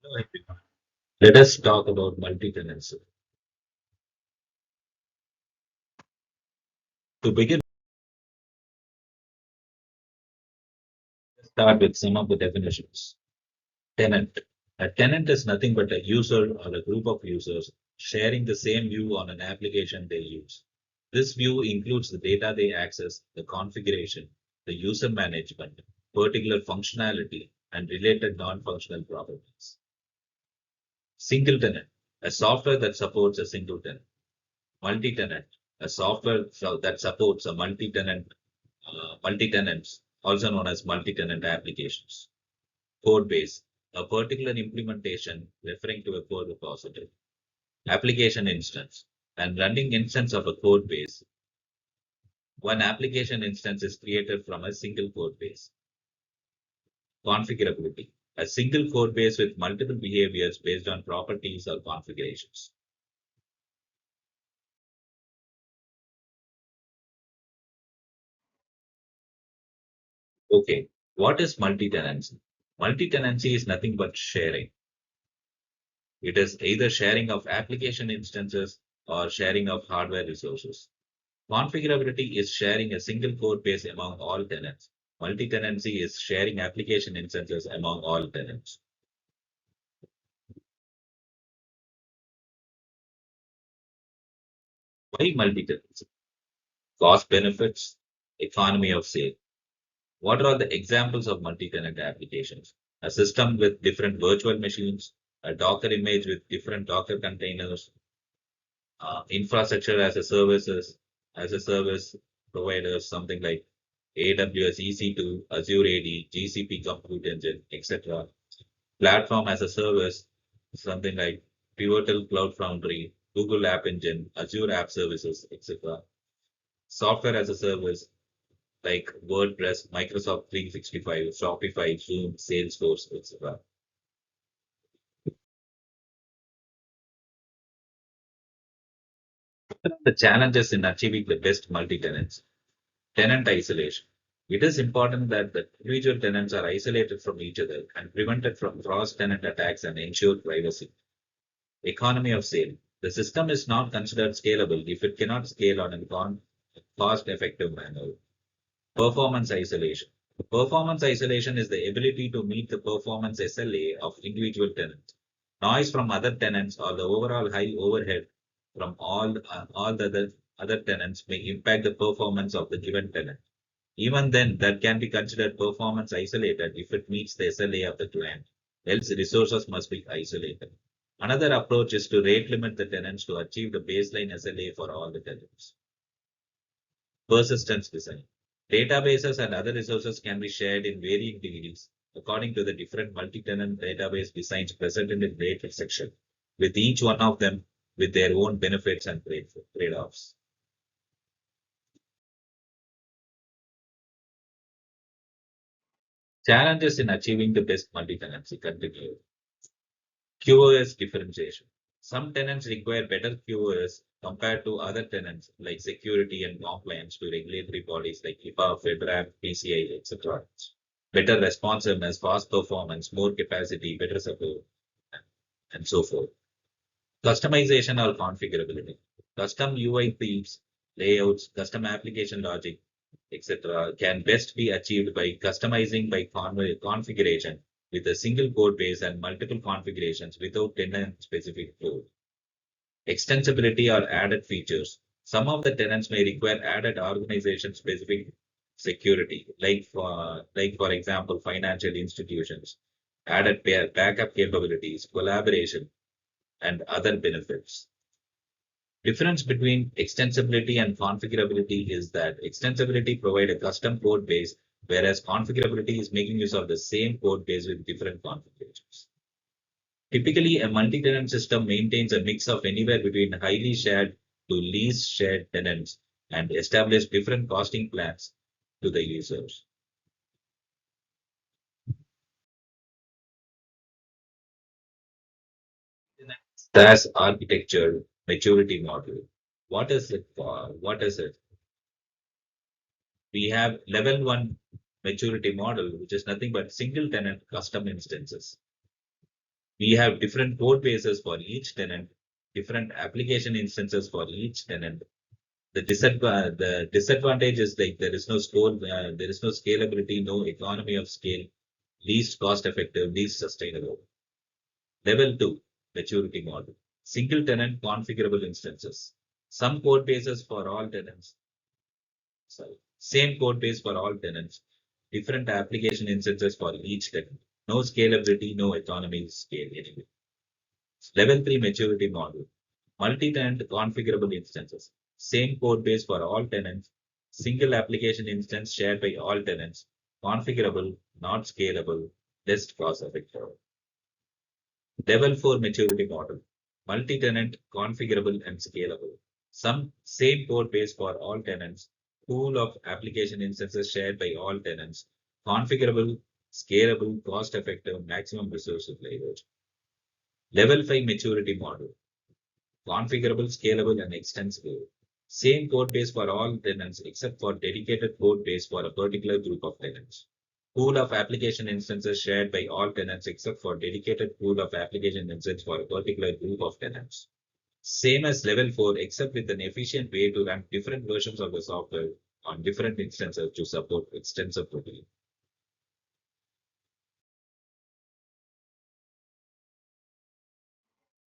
Hello, everyone. Let us talk about multi-tenancy. To begin, let's start with some of the definitions. Tenant. A tenant is nothing but a user or a group of users sharing the same view on an application they use. This view includes the data they access, the configuration, the user management, particular functionality, and related non-functional properties. Single tenant. A software that supports a single tenant. Multi-tenant. A that supports a multi-tenants, also known as multi-tenant applications. Code base, a particular implementation referring to a code repository. Application instance, and running instance of a code base. One application instance is created from a single code base. Configurability, a single code base with multiple behaviors based on properties or configurations. Okay, what is multi-tenancy? Multi-tenancy is nothing but sharing. It is either sharing of application instances or sharing of hardware resources. Configurability is sharing a single code base among all tenants. Multi-tenancy is sharing application instances among all tenants. Why multi-tenancy? Cost benefits, economy of scale. What are the examples of multi-tenant applications? A system with different virtual machines, a Docker image with different Docker containers, infrastructure as a service providers, something like AWS EC2, Azure AD, GCP Compute Engine, etc. Platform as a service, something like Pivotal Cloud Foundry, Google App Engine, Azure App Services, etc. Software as a service, like WordPress, Microsoft 365, Shopify, Zoom, Salesforce, etc. The challenges in achieving the best multi-tenants. Tenant isolation. It is important that the individual tenants are isolated from each other and prevented from cross-tenant attacks and ensure privacy. Economy of scale. The system is not considered scalable if it cannot scale on a cost-effective manner. Performance isolation. Performance isolation is the ability to meet the performance SLA of individual tenants. Noise from other tenants or the overall high overhead from all the other tenants may impact the performance of the given tenant. Even then, that can be considered performance isolated if it meets the SLA of the client. Else, resources must be isolated. Another approach is to rate limit the tenants to achieve the baseline SLA for all the tenants. Persistence design. Databases and other resources can be shared in varying degrees according to the different multi-tenant database designs presented in the later section, with each one of them with their own benefits and trade-offs. Challenges in achieving the best multi-tenancy continue. QoS differentiation. Some tenants require better QoS compared to other tenants like security and compliance to regulatory bodies like HIPAA, FedRAMP, PCI, etc. Better responsiveness, fast performance, more capacity, better support, and so forth. Customization or configurability. Custom UI themes, layouts, custom application logic, etc., can best be achieved by customizing by configuration with a single code base and multiple configurations without tenant-specific code. Extensibility or added features. Some of the tenants may require added organization-specific security, for example, financial institutions, added backup capabilities, collaboration, and other benefits. Difference between extensibility and configurability is that extensibility provides a custom code base, whereas configurability is making use of the same code base with different configurations. Typically, a multi-tenant system maintains a mix of anywhere between highly shared to least shared tenants and establish different costing plans to the users. SaaS architecture maturity model. What is it for? What is it? We have level one maturity model, which is nothing but single tenant custom instances. We have different code bases for each tenant, different application instances for each tenant. The disadvantage is like there is no scalability, no economy of scale, least cost effective, least sustainable. Level 2, maturity model. Single tenant configurable instances. Some code bases for all tenants. Sorry. Same code base for all tenants. Different application instances for each tenant. No scalability, no economy of scale anyway. Level 3 maturity model. Multi-tenant configurable instances. Same code base for all tenants. Single application instance shared by all tenants. Configurable, not scalable, less cost effective. Level 4 maturity model. Multi-tenant, configurable, and scalable. Some same code base for all tenants. Pool of application instances shared by all tenants. Configurable, scalable, cost-effective, maximum resource leverage. Level 5 maturity model. Configurable, scalable, and extensible. Same code base for all tenants except for dedicated code base for a particular group of tenants. Pool of application instances shared by all tenants except for dedicated pool of application instances for a particular group of tenants. Same as level 4, except with an efficient way to run different versions of the software on different instances to support extensively.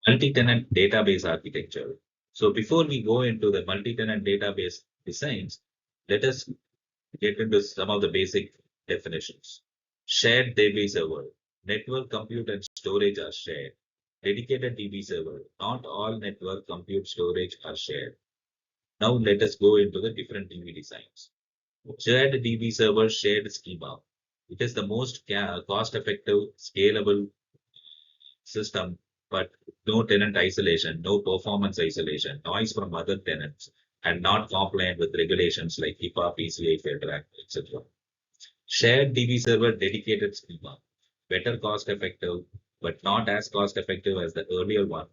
Multi-tenant database architecture. So before we go into the multi-tenant database designs, let us get into some of the basic definitions. Shared DB server. Network compute and storage are shared. Dedicated DB server. Not all network compute storage are shared. Now let us go into the different DB designs. Shared DB server shared schema. It is the most cost-effective, scalable system, but no tenant isolation, no performance isolation, noise from other tenants, and not compliant with regulations like HIPAA, PCI, FedRAC, etc. Shared DB server dedicated schema, better cost effective, but not as cost effective as the earlier one.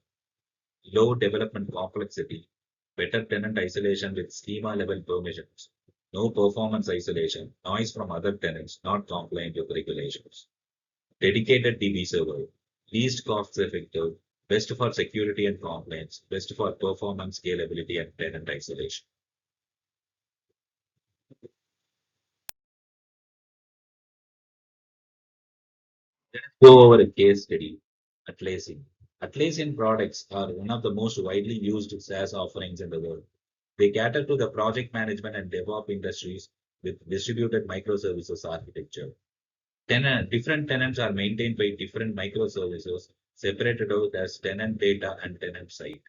Low development complexity, better tenant isolation with schema level permissions. No performance isolation, noise from other tenants, not compliant with regulations. Dedicated DB server, least cost effective, best for security and compliance, best for performance, scalability, and tenant isolation. Go over a case study. Atlassian. Atlassian products are one of the most widely used SaaS offerings in the world. They cater to the project management and DevOps industries with distributed microservices architecture. Different tenants are maintained by different microservices, separated out as tenant data and tenant site,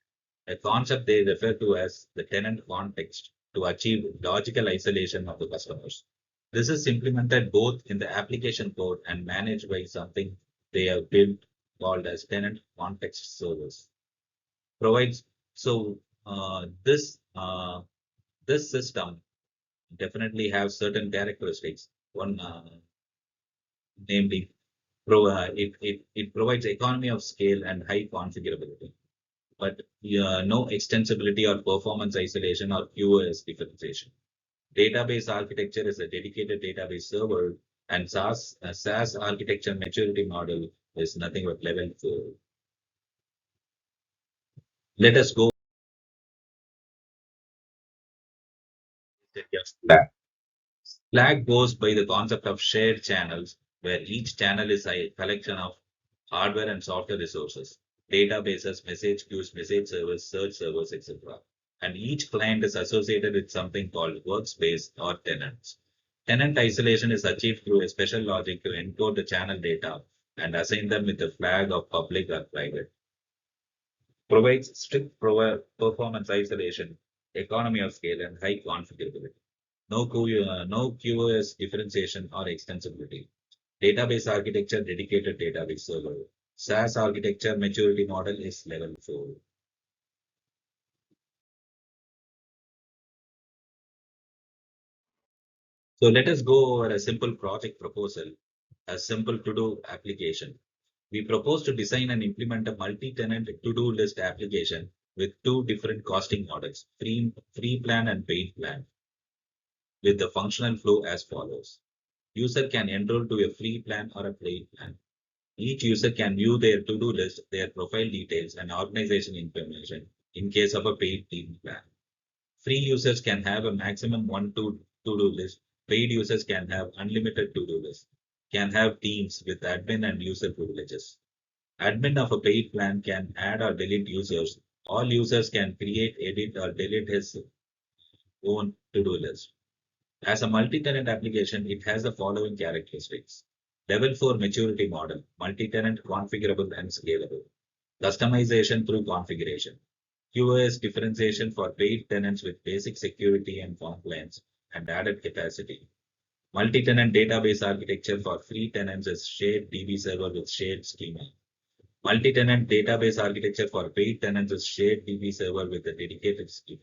a concept they refer to as the tenant context to achieve logical isolation of the customers. This is implemented both in the application code and managed by something they have built called as tenant context service. Provides so this system definitely has certain characteristics. One namely, it provides economy of scale and high configurability, but no extensibility or performance isolation or QoS differentiation. Database architecture is a dedicated database server, and SaaS architecture maturity model is nothing but level 4. Let us go. Slack goes by the concept of shared channels, where each channel is a collection of hardware and software resources, databases, message queues, message servers, search servers, etc. And each client is associated with something called workspace or tenants. Tenant isolation is achieved through a special logic to encode the channel data and assign them with a flag of public or private. Provides strict performance isolation, economy of scale, and high configurability. No QoS differentiation or extensibility. Database architecture, dedicated database server. SaaS architecture maturity model is level 4. So let us go over a simple project proposal, a simple to-do application. We propose to design and implement a multi-tenant to-do list application with two different costing models, free plan and paid plan, with the functional flow as follows. User can enroll to a free plan or a paid plan. Each user can view their to-do list, their profile details, and organization information in case of a paid team plan. Free users can have a maximum one to-do list. Paid users can have unlimited to-do list, can have teams with admin and user privileges. Admin of a paid plan can add or delete users. All users can create, edit, or delete his own to-do list. As a multi-tenant application, it has the following characteristics. Level 4 maturity model, multi-tenant, configurable, and scalable. Customization through configuration. QoS differentiation for paid tenants with basic security and compliance and added capacity. Multi-tenant database architecture for free tenants is shared DB server with shared schema. Multi-tenant database architecture for paid tenants is shared DB server with a dedicated schema.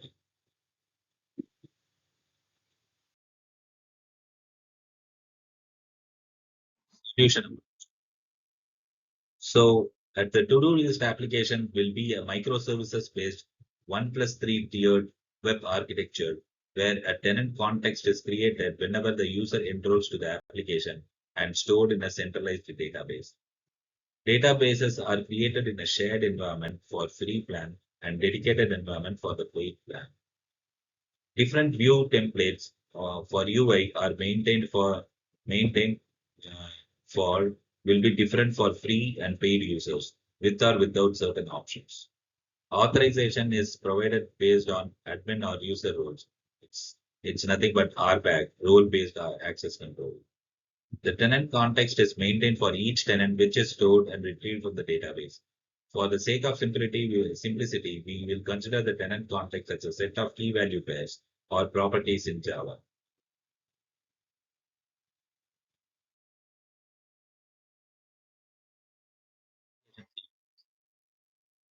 Solution. So at the to-do list application will be a microservices based 1+3 tiered web architecture where a tenant context is created whenever the user enrolls to the application and stored in a centralized database. Databases are created in a shared environment for free plan and dedicated environment for the paid plan. Different view templates for UI are maintained for will be different for free and paid users with or without certain options. Authorization is provided based on admin or user roles. It's nothing but RBAC, role-based access control. The tenant context is maintained for each tenant which is stored and retrieved from the database. For the sake of simplicity, we will consider the tenant context as a set of key value pairs or properties in Java.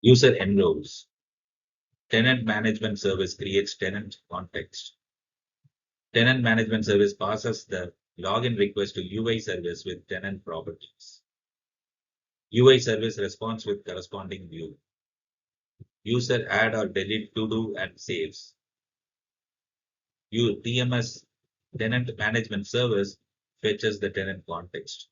User enrolls. Tenant management service creates tenant context. Tenant management service passes the login request to UI service with tenant properties. UI service responds with corresponding view. User add or delete to do and saves. TMS tenant management service fetches the tenant context.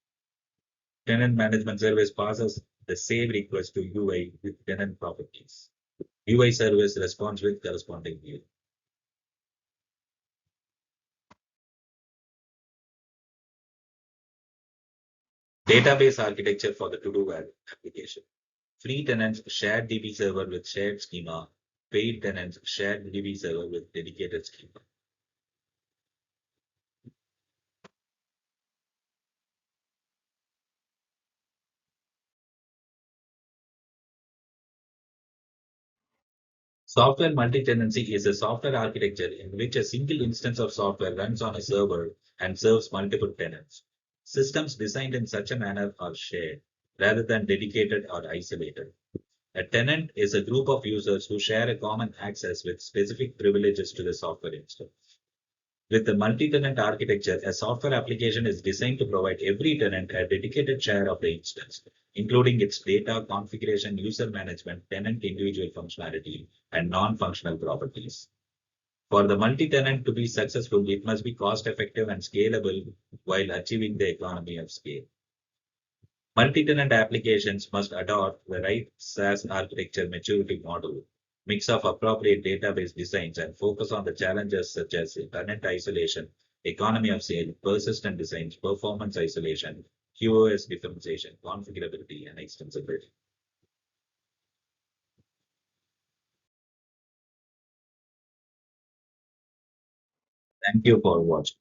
Tenant management service passes the save request to UI with tenant properties. UI service responds with corresponding view. Database architecture for the to-do application. Free tenants shared DB server with shared schema. Paid tenants shared DB server with dedicated schema. Software multi-tenancy is a software architecture in which a single instance of software runs on a server and serves multiple tenants. Systems designed in such a manner are shared rather than dedicated or isolated. A tenant is a group of users who share a common access with specific privileges to the software instance. With the multi-tenant architecture, a software application is designed to provide every tenant a dedicated share of the instance, including its data, configuration, user management, tenant individual functionality, and non-functional properties. For the multi-tenant to be successful, it must be cost-effective and scalable while achieving the economy of scale. Multi-tenant applications must adopt the right SaaS architecture maturity model, mix of appropriate database designs, and focus on the challenges such as tenant isolation, economy of scale, persistent designs, performance isolation, QoS differentiation, configurability, and extensibility. Thank you for watching.